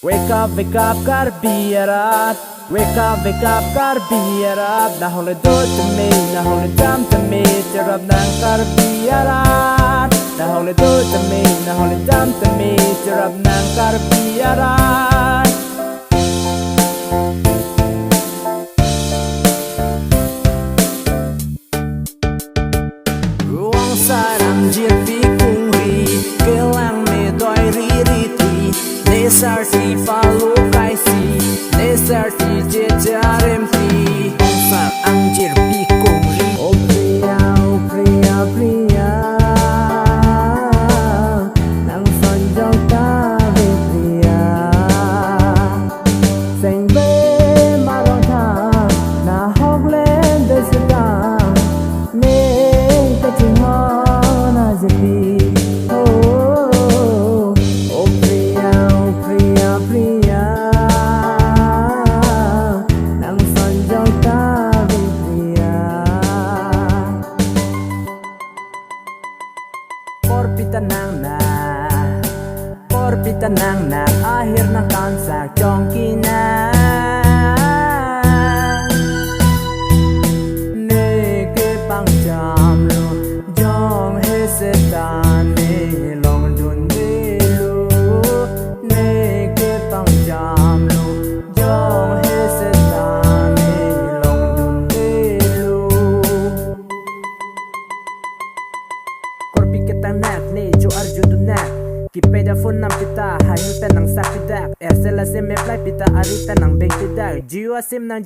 wake up, gotta be it up. Wake up, gotta be it up. Now hold it door to me, now hold it down to me. Tear up, now gotta be it up. Now hold it door to me, now hold it down to me. Tear up, now gotta be it up. Ruang saram jiat pi kung ri, kelang me doi ri ri ti. Nesar ti falu kai si, nesar ti je jarem ti. Far anjir pi kung ri. Oh priya, oh priya, priya. Nang sanjau ta ve priya. Sing be marong tha, na hok len de sitang. Ne ka chung ho na zipi. Porpita nang na akhir ng kansa chongki na neke pang jam lo jong he se ta ne long dun de lo neke pang jam lo jong he se ta ne long dun de lo korpi ketang nak ne jo arju dun nak Kipeda phone nam pita hayuta nang sakidak Ersela sim apply pita arita nang bank tidak Jiwa sim nang